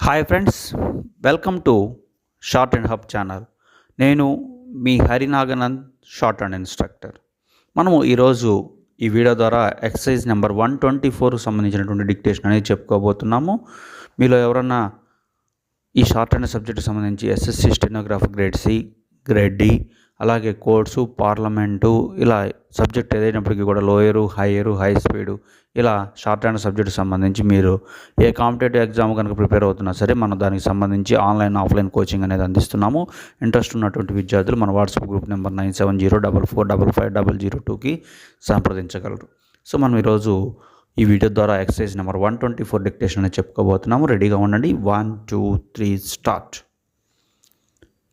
Hi friends, welcome to short and hub channel. నేను మీ హరినాగనంద్, short and instructor. మనము ఈరోజు ఈ వీడియో ద్వారా ఎక్సర్సైజ్ నెంబర్ 124 సంబంధించినటువంటి డిక్టేషన్ అనేది చెప్పుకోబోతున్నాము. మీలో ఎవరన్నా ఈ షార్ట్ అండ్ సబ్జెక్టు సంబంధించి SSC stenograph grade C, grade D, అలాగే కోర్సు, పార్లమెంటు ఇలా సబ్జెక్ట్ ఏదైనప్పటికీ కూడా లోయరు, హయ్యరు, హై స్పీడు ఇలా షార్ట్ హ్యాండ్ సబ్జెక్టు సంబంధించి మీరు ఏ కాంపిటేటివ్ ఎగ్జామ్ కనుక ప్రిపేర్ అవుతున్నా సరే మనం దానికి సంబంధించి ఆన్లైన్, ఆఫ్లైన్ కోచింగ్ అనేది అందిస్తున్నాము. ఇంట్రెస్ట్ ఉన్నటువంటి విద్యార్థులు మన వాట్సాప్ గ్రూప్ నెంబర్ 9704455002కి సంప్రదించగలరు. సో మనం ఈరోజు ఈ వీడియో ద్వారా ఎక్సర్సైజ్ నెంబర్ 124 డిక్టేషన్ అనేది చెప్పుకోబోతున్నాము. రెడీగా ఉండండి. 1 2 3 start.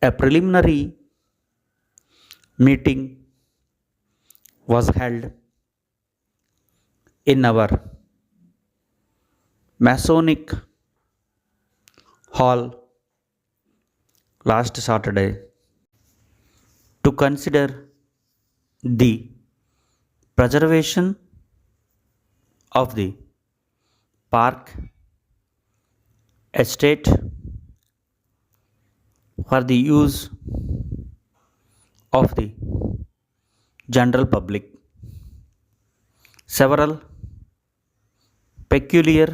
A preliminary meeting was held in our Masonic hall last Saturday to consider the preservation of the park estate for the use of the general public. Several peculiar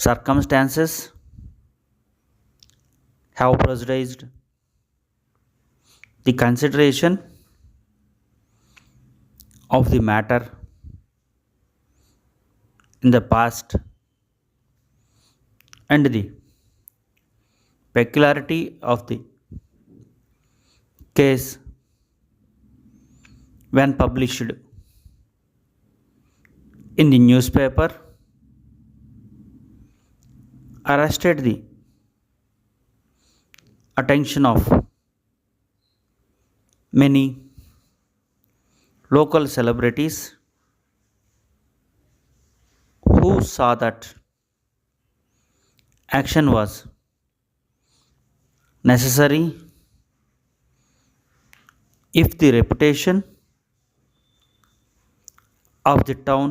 circumstances have prejudiced the consideration of the matter in the past, and the peculiarity of the case when published in the newspaper arrested the attention of many local celebrities who saw that action was necessary if the reputation of the town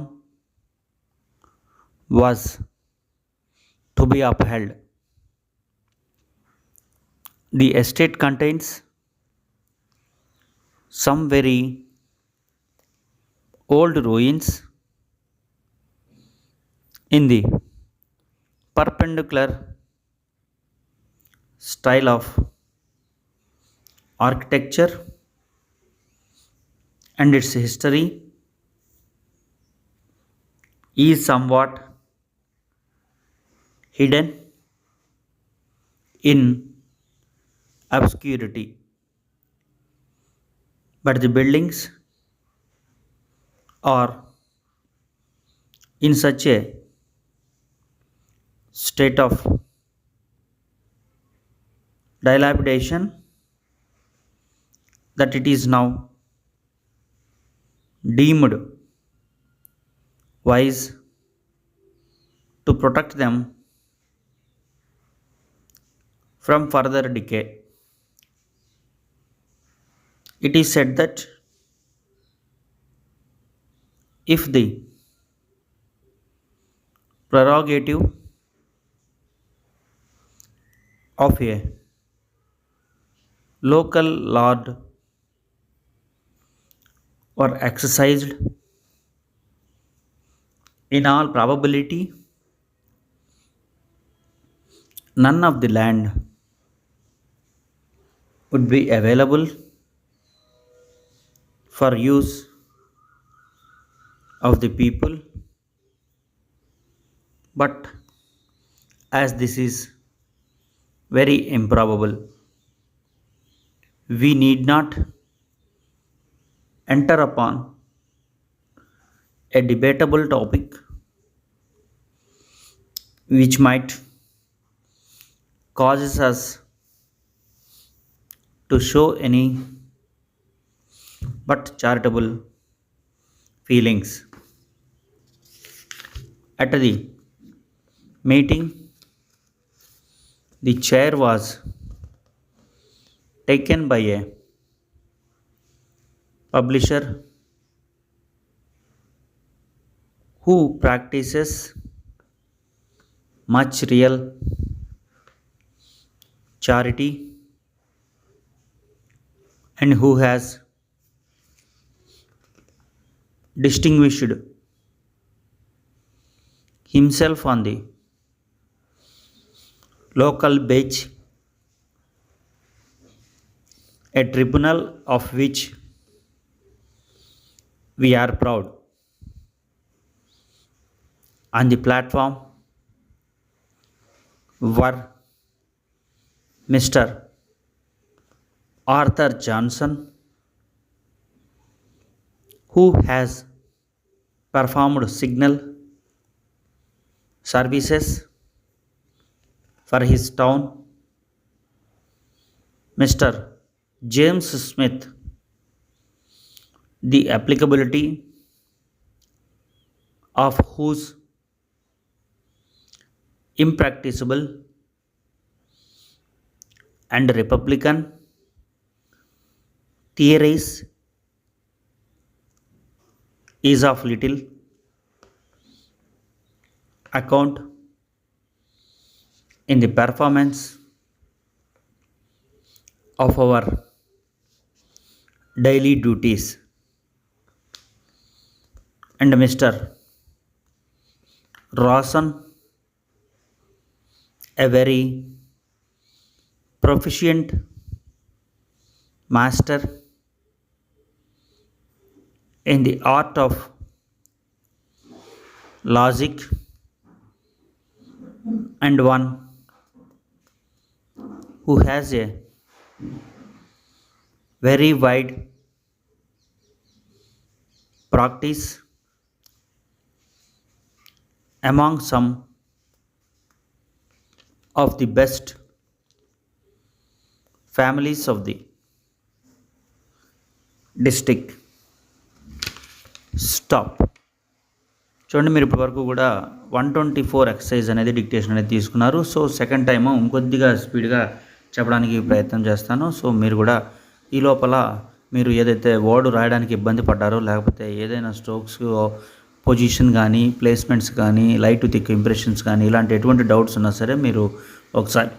was to be upheld. The estate contains some very old ruins in the perpendicular style of architecture, and its history is somewhat hidden in obscurity, but the buildings are in such a state of dilapidation that it is now deemed wise to protect them from further decay. It is said that if the prerogative of a local lord were exercised, in all probability none of the land would be available for use of the people, but as this is very improbable, we need not enter upon a debatable topic which might causes us to show any but charitable feelings. At the meeting, the chair was taken by a publisher who practices much real charity and who has distinguished himself on the local bench, a tribunal of which we are proud. On the platform were Mr. Arthur Johnson, who has performed signal services for his town, Mr. James Smith, the applicability of whose impracticable and Republican theories is of little account in the performance of our daily duties. And Mr. Rawson, a very proficient master in the art of logic and one who has a very wide practice among some of the best families of the district. Stop. చూడండి, మీరు ఇప్పటివరకు కూడా 124 exercise అనేది dictation అనేది తీసుకున్నారు. So second time ఇంకొద్దిగా స్పీడ్గా చెప్పడానికి ప్రయత్నం చేస్తాను. సో మీరు కూడా ఈ లోపల మీరు ఏదైతే వర్డ్ రాయడానికి ఇబ్బంది పడ్డారో, లేకపోతే ఏదైనా స్ట్రోక్స్ పొజిషన్ కానీ, ప్లేస్మెంట్స్ కానీ, లైట్ టు థిక్ ఇంప్రెషన్స్ కానీ, ఇలాంటి ఎటువంటి డౌట్స్ ఉన్నా సరే మీరు ఒకసారి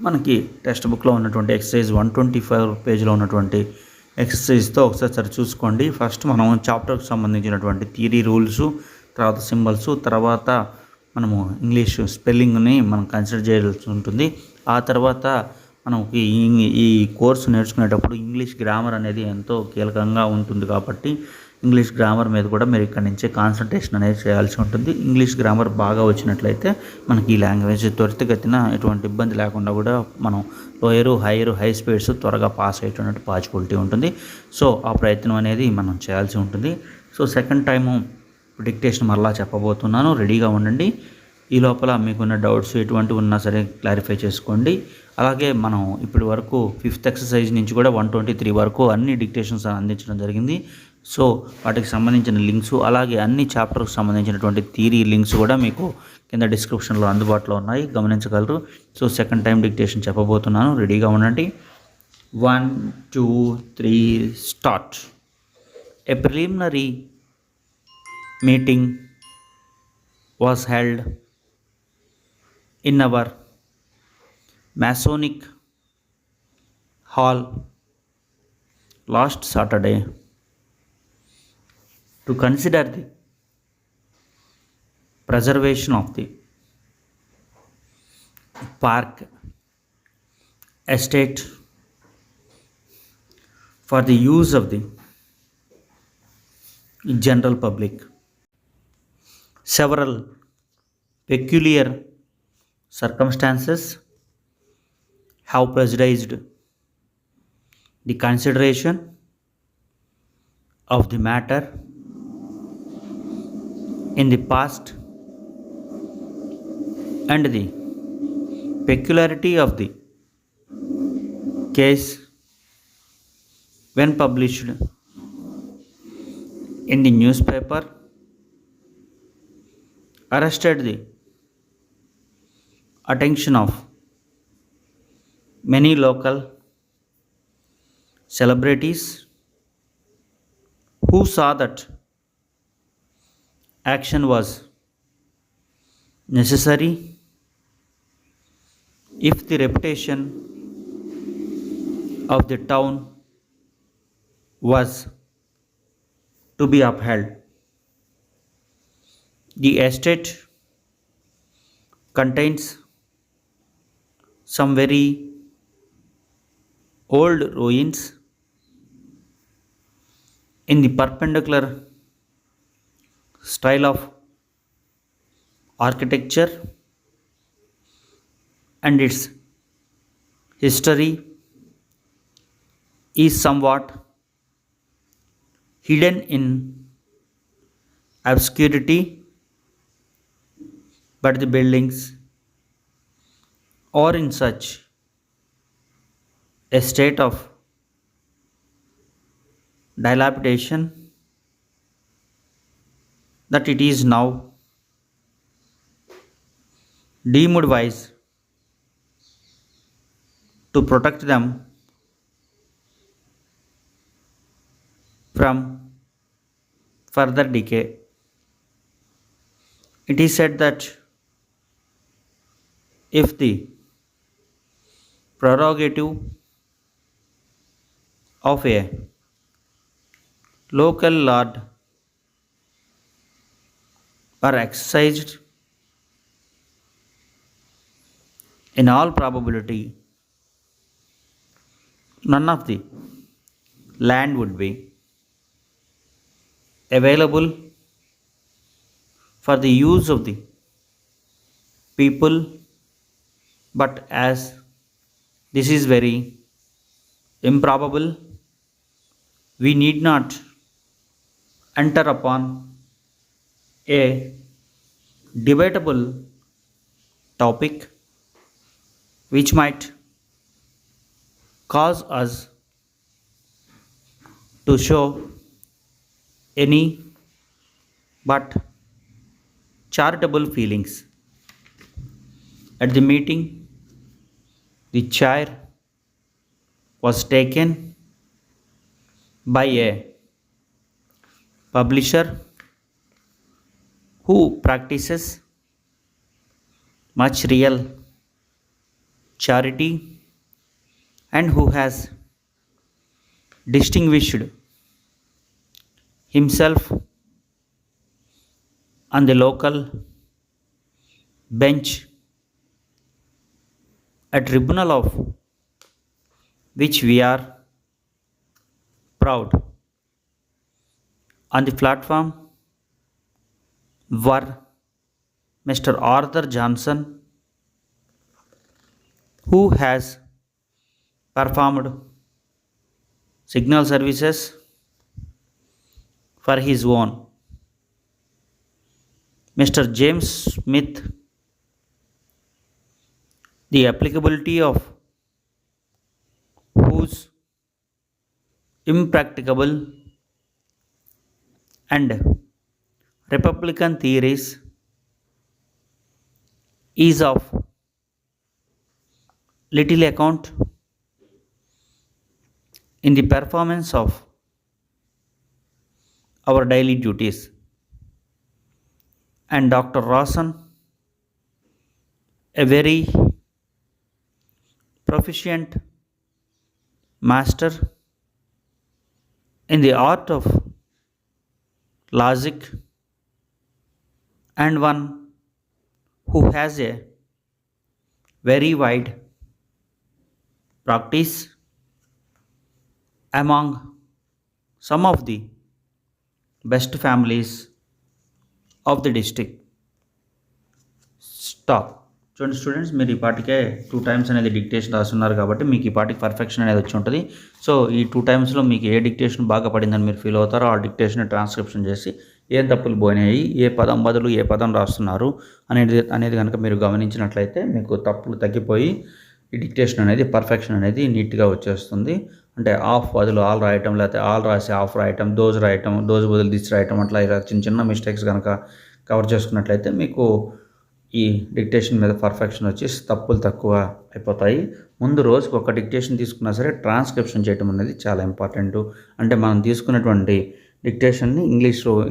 మనకి టెక్స్ట్ బుక్లో ఉన్నటువంటి ఎక్సర్సైజ్ 125 పేజ్లో ఉన్నటువంటి ఎక్సర్సైజ్తో ఒకసారి చూసుకోండి. ఫస్ట్ మనం చాప్టర్కి సంబంధించినటువంటి థియరీ రూల్స్, తర్వాత సింబల్స్, తర్వాత మనము ఇంగ్లీష్ స్పెల్లింగ్ని మనం కన్సిడర్ చేయాల్సి ఉంటుంది. ఆ తర్వాత మనకి ఈ కోర్సు నేర్చుకునేటప్పుడు ఇంగ్లీష్ గ్రామర్ అనేది ఎంతో కీలకంగా ఉంటుంది. కాబట్టి ఇంగ్లీష్ గ్రామర్ మీద కూడా మీరు ఇక్కడ నుంచే కాన్సన్ట్రేషన్ అనేది చేయాల్సి ఉంటుంది. ఇంగ్లీష్ గ్రామర్ బాగా వచ్చినట్లయితే మనకి ఈ లాంగ్వేజ్ త్వరితగతిన ఎటువంటి ఇబ్బంది లేకుండా కూడా మనం లోయరు, హైయరు, హై స్పీడ్స్ త్వరగా పాస్ అయ్యేటువంటి పాసిబిలిటీ ఉంటుంది. సో ఆ ప్రయత్నం అనేది మనం చేయాల్సి ఉంటుంది. సో సెకండ్ టైము డిక్టేషన్ మరలా చెప్పబోతున్నాను, రెడీగా ఉండండి. ఈ లోపల మీకున్న డౌట్స్ ఎటువంటి ఉన్నా సరే క్లారిఫై చేసుకోండి. అలాగే మనం ఇప్పటి వరకు 5th ఎక్సర్సైజ్ నుంచి కూడా 123 వరకు అన్ని డిక్టేషన్స్ అందించడం జరిగింది. సో వాటికి సంబంధించిన లింక్స్, అలాగే అన్ని చాప్టర్కి సంబంధించినటువంటి థియరీ లింక్స్ కూడా మీకు కింద డిస్క్రిప్షన్లో అందుబాటులో ఉన్నాయి, గమనించగలరు. సో సెకండ్ టైం డిక్టేషన్ చెప్పబోతున్నాను, రెడీగా ఉండండి. 1, 2, 3 start. A preliminary meeting was held in our Masonic hall last Saturday to consider the preservation of the park estate for the use of the general public. Several peculiar circumstances have prejudiced the consideration of the matter in the past, and the peculiarity of the case when published in the newspaper arrested the attention of many local celebrities who saw that action was necessary if the reputation of the town was to be upheld. The estate contains some very old ruins in the perpendicular style of architecture, and its history is somewhat hidden in obscurity, but the buildings are in such a state of dilapidation that it is now deemed wise to protect them from further decay. It is said that if the prerogative of a local lord were exercised, in all probability, none of the land would be available for the use of the people, but as this is very improbable, we need not enter upon a debatable topic which might cause us to show any but charitable feelings. At the meeting, the chair was taken by a publisher who practices much real charity and who has distinguished himself on the local bench, a tribunal of which we are proud. On the platform were Mr. Arthur Johnson, who has performed signal services for his own, Mr. James Smith, the applicability of whose impracticable and Republican theories is of little account in the performance of our daily duties. And Dr. Rawson, a very proficient master in the art of logic and one who has a very wide practice among some of the best families of the district. Stop. చూడండి students, మీరు ఈ పాటికే 2 times అనేది dictation రాస్తున్నారు కాబట్టి మీకు ఈ పాటికి పర్ఫెక్షన్ అనేది వచ్చి ఉంటుంది. సో ఈ 2 టైమ్స్లో మీకు ఏ డిక్టేషన్ బాగా పడిందని మీరు ఫీల్ అవుతారో ఆ డిక్టేషన్ ట్రాన్స్క్రిప్షన్ చేసి ఏం తప్పులు పోయినాయి, ఏ పదం బదులు ఏ పదం రాస్తున్నారు అనేది కనుక మీరు గమనించినట్లయితే మీకు తప్పులు తగ్గిపోయి ఈ డిక్టేషన్ అనేది పర్ఫెక్షన్ అనేది నీట్గా వచ్చేస్తుంది. అంటే ఆఫ్ బదులు ఆల్ రాయటం, లేకపోతే ఆల్ రాసి ఆఫ్ రాయటం, దోజ్ రాయటం, దోజ్ బదులు దిస్ రాయటం, అట్లా ఇలా చిన్న చిన్న మిస్టేక్స్ కనుక కవర్ చేసుకున్నట్లయితే మీకు ఈ డిక్టేషన్ మీద పర్ఫెక్షన్ వచ్చి తప్పులు తక్కువ అయిపోతాయి. ముందు రోజుకి ఒక డిక్టేషన్ తీసుకున్నా సరే ట్రాన్స్క్రిప్షన్ చేయడం అనేది చాలా ఇంపార్టెంట్. అంటే మనం తీసుకున్నటువంటి డిక్టేషన్ని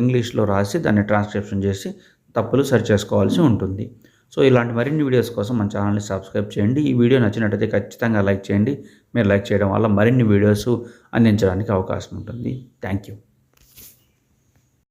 ఇంగ్లీష్లో రాసి దాన్ని ట్రాన్స్క్రిప్షన్ చేసి తప్పులు సరి చేసుకోవాల్సి ఉంటుంది. సో ఇలాంటి మరిన్ని వీడియోస్ కోసం మన ఛానల్ని సబ్స్క్రైబ్ చేయండి. ఈ వీడియో నచ్చినట్టయితే ఖచ్చితంగా లైక్ చేయండి. మీరు లైక్ చేయడం వల్ల మరిన్ని వీడియోస్ అందించడానికి అవకాశం ఉంటుంది. Thank you.